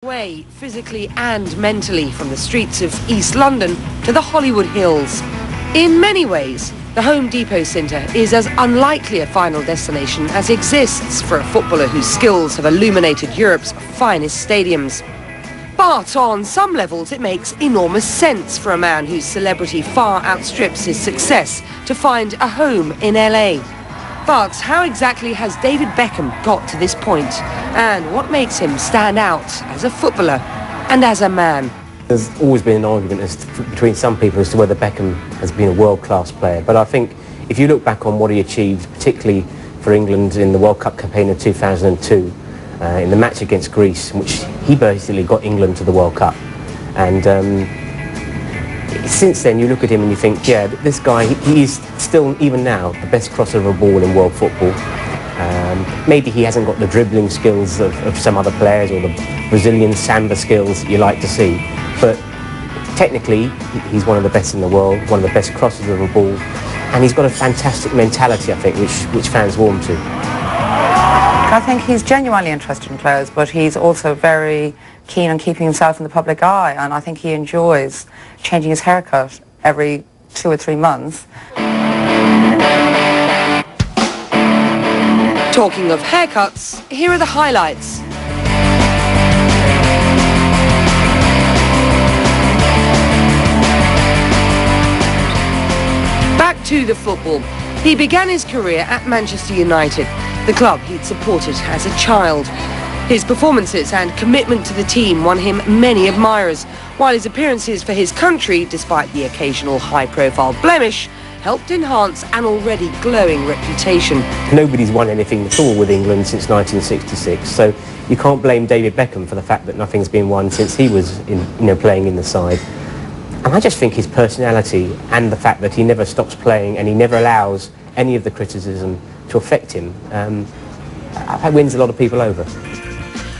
way, physically and mentally, from the streets of East London to the Hollywood Hills. In many ways, the Home Depot Centre is as unlikely a final destination as exists for a footballer whose skills have illuminated Europe's finest stadiums. But on some levels, it makes enormous sense for a man whose celebrity far outstrips his success to find a home in LA. But how exactly has David Beckham got to this point? And what makes him stand out as a footballer and as a man? There's always been an argument between some people as to whether Beckham has been a world-class player. But I think if you look back on what he achieved, particularly for England in the World Cup campaign of 2002, in the match against Greece, in which he basically got England to the World Cup. And since then, you look at him and you think, yeah, this guy, he is still, even now, the best crosser of a ball in world football. Maybe he hasn't got the dribbling skills of some other players or the Brazilian samba skills you like to see. But technically, he's one of the best in the world, one of the best crossers of a ball. And he's got a fantastic mentality, I think, which fans warm to. I think he's genuinely interested in clothes, but he's also very keen on keeping himself in the public eye, and I think he enjoys changing his haircut every 2 or 3 months. Talking of haircuts, here are the highlights. Back to the football. He began his career at Manchester United, the club he'd supported as a child. His performances and commitment to the team won him many admirers, while his appearances for his country, despite the occasional high-profile blemish, helped enhance an already glowing reputation. Nobody's won anything at all with England since 1966, so you can't blame David Beckham for the fact that nothing's been won since he was playing in the side. And I just think his personality and the fact that he never stops playing and he never allows any of the criticism to affect him, that wins a lot of people over.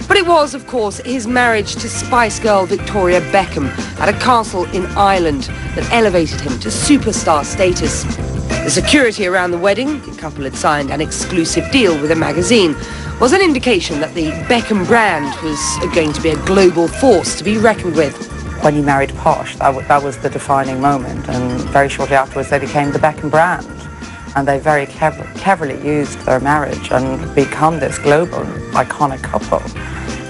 But it was, of course, his marriage to Spice Girl Victoria Beckham at a castle in Ireland that elevated him to superstar status. The security around the wedding, the couple had signed an exclusive deal with a magazine, was an indication that the Beckham brand was going to be a global force to be reckoned with. When he married Posh, that was the defining moment, and very shortly afterwards they became the Beckham brand. And they very cleverly used their marriage and become this global, iconic couple.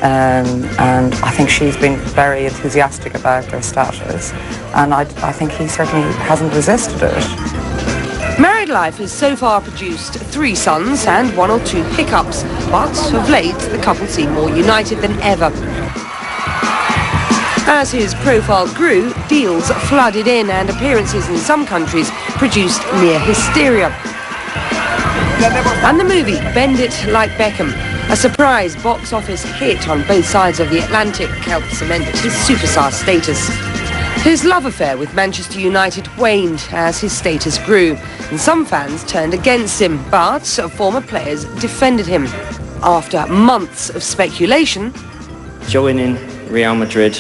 And I think she's been very enthusiastic about their status, and I think he certainly hasn't resisted it. Married life has so far produced 3 sons and 1 or 2 hiccups, but of late the couple seem more united than ever. As his profile grew, deals flooded in and appearances in some countries produced near hysteria. And the movie Bend It Like Beckham, a surprise box office hit on both sides of the Atlantic, helped cement his superstar status. His love affair with Manchester United waned as his status grew, and some fans turned against him, but former players defended him. After months of speculation, joining Real Madrid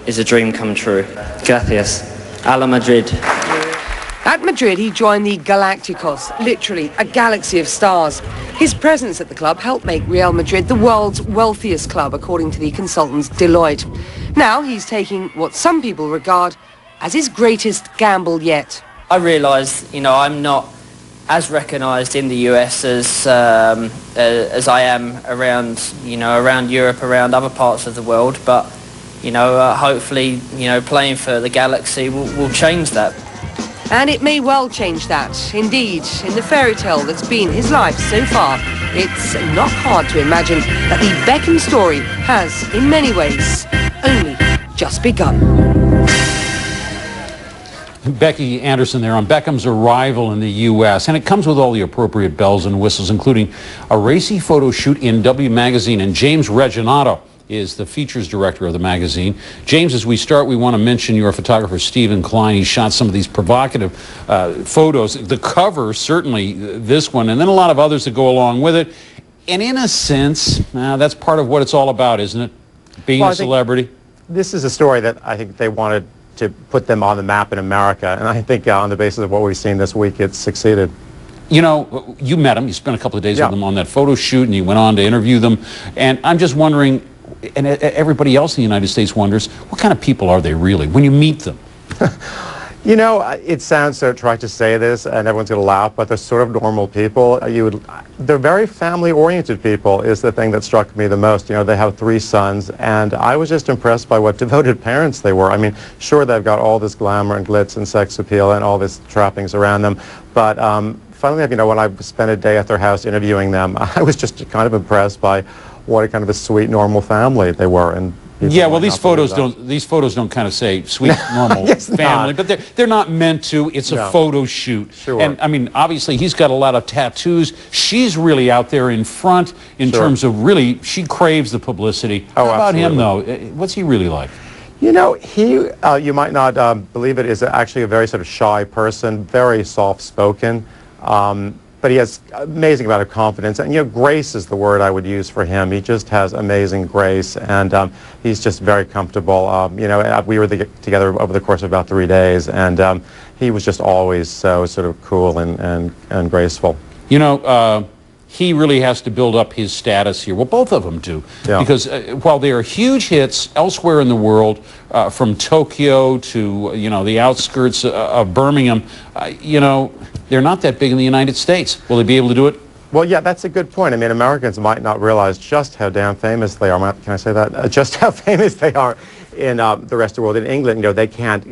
is a dream come true. Gracias. A la Madrid. At Madrid, he joined the Galacticos, literally a galaxy of stars. His presence at the club helped make Real Madrid the world's wealthiest club, according to the consultants Deloitte. Now he's taking what some people regard as his greatest gamble yet. I realise, I'm not as recognised in the US as I am around, around Europe, around other parts of the world, but hopefully, playing for the Galaxy will change that. And it may well change that. Indeed, in the fairy tale that's been his life so far, it's not hard to imagine that the Beckham story has, in many ways, only just begun. Becky Anderson there on Beckham's arrival in the U.S., and it comes with all the appropriate bells and whistles, including a racy photo shoot in W Magazine, and James Reginato is the features director of the magazine. James, as we start, we want to mention your photographer, Stephen Klein. He shot some of these provocative photos. The cover, certainly this one, and then a lot of others that go along with it. And in a sense, that's part of what it's all about, isn't it? Being a celebrity. This is a story that I think they wanted to put them on the map in America. And I think on the basis of what we've seen this week, it's succeeded. You know, you met them. You spent a couple of days with them on that photo shoot, and you went on to interview them. And I'm just wondering, and everybody else in the United States wonders, what kind of people are they really when you meet them? You know, it sounds so trite to say this, and everyone's going to laugh, but they're sort of normal people. They're very family-oriented people is the thing that struck me the most. You know, they have 3 sons, and I was just impressed by what devoted parents they were. I mean, sure, they've got all this glamour and glitz and sex appeal and all this trappings around them, but funnily enough, you know, when I spent a day at their house interviewing them, I was just kind of impressed by what a kind of a sweet, normal family they were. And yeah, well, these photos don't kind of say sweet, normal family, but they're not meant to. It's a photo shoot. Sure. And I mean, obviously, he's got a lot of tattoos. She's really out there in front in terms of really, she craves the publicity. Oh, How about him, absolutely. though? What's he really like? You know, he, you might not believe it, is actually a very sort of shy person, very soft-spoken. But he has amazing amount of confidence, and you know, grace is the word I would use for him. He just has amazing grace, and he's just very comfortable. You know, we were together over the course of about 3 days, and he was just always so sort of cool and graceful. You know, he really has to build up his status here. Well, both of them do. Yeah. Because while they are huge hits elsewhere in the world, from Tokyo to, you know, the outskirts of Birmingham, you know, they're not that big in the United States. Will they be able to do it? Well, yeah, that's a good point. I mean, Americans might not realize just how damn famous they are. Can I say that? Just how famous they are in the rest of the world. In England, you know, they can't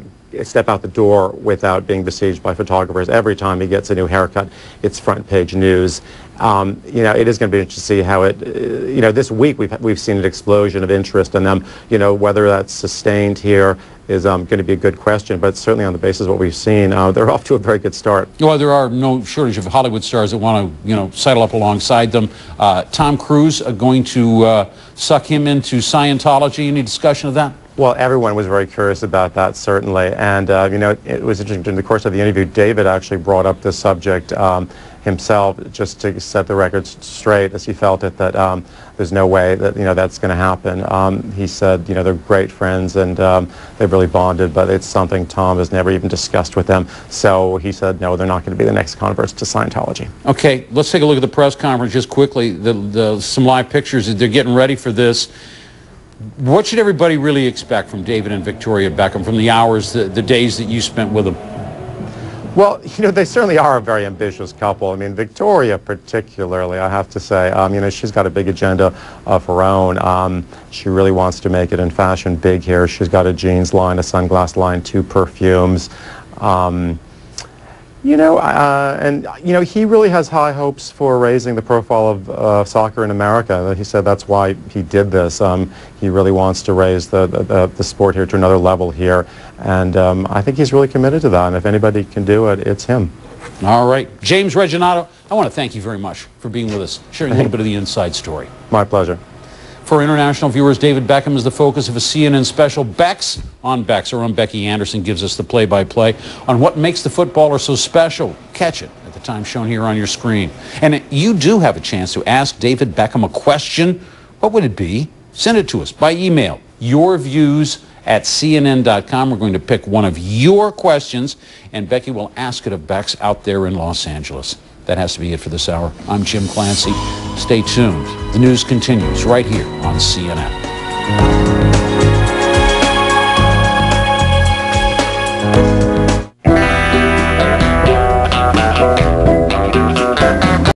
step out the door without being besieged by photographers. Every time he gets a new haircut, it's front page news. You know, it is going to be interesting to see how it, you know, this week we've seen an explosion of interest in them. You know, whether that's sustained here is going to be a good question, but certainly on the basis of what we've seen, they're off to a very good start. Well, there are no shortage of Hollywood stars that want to, you know, sidle up alongside them. Tom Cruise going to suck him into Scientology. Any discussion of that? Well, everyone was very curious about that, certainly. And, you know, it was interesting. In the course of the interview, David actually brought up this subject himself just to set the record straight, as he felt it, that there's no way that, you know, that's going to happen. He said, you know, they're great friends and they've really bonded, but it's something Tom has never even discussed with them. So he said, no, they're not going to be the next converts to Scientology. Okay, let's take a look at the press conference just quickly. Some live pictures. They're getting ready for this. What should everybody really expect from David and Victoria Beckham, from the hours, the days that you spent with them? Well, you know, they certainly are a very ambitious couple. I mean, Victoria particularly, I have to say, you know, she's got a big agenda of her own. She really wants to make it in fashion big here. She's got a jeans line, a sunglass line, 2 perfumes. You know, and, you know, he really has high hopes for raising the profile of soccer in America. He said that's why he did this. He really wants to raise the sport here to another level here. And I think he's really committed to that. And if anybody can do it, it's him. All right. James Reginato, I want to thank you very much for being with us, sharing a little bit of the inside story. My pleasure. For international viewers, David Beckham is the focus of a CNN special. Bex on Bex. Our own Becky Anderson gives us the play-by-play on what makes the footballer so special. Catch it at the time shown here on your screen. And you do have a chance to ask David Beckham a question. What would it be? Send it to us by email. Your views at CNN.com. We're going to pick one of your questions, and Becky will ask it of Bex out there in Los Angeles. That has to be it for this hour. I'm Jim Clancy. Stay tuned. The news continues right here on CNN.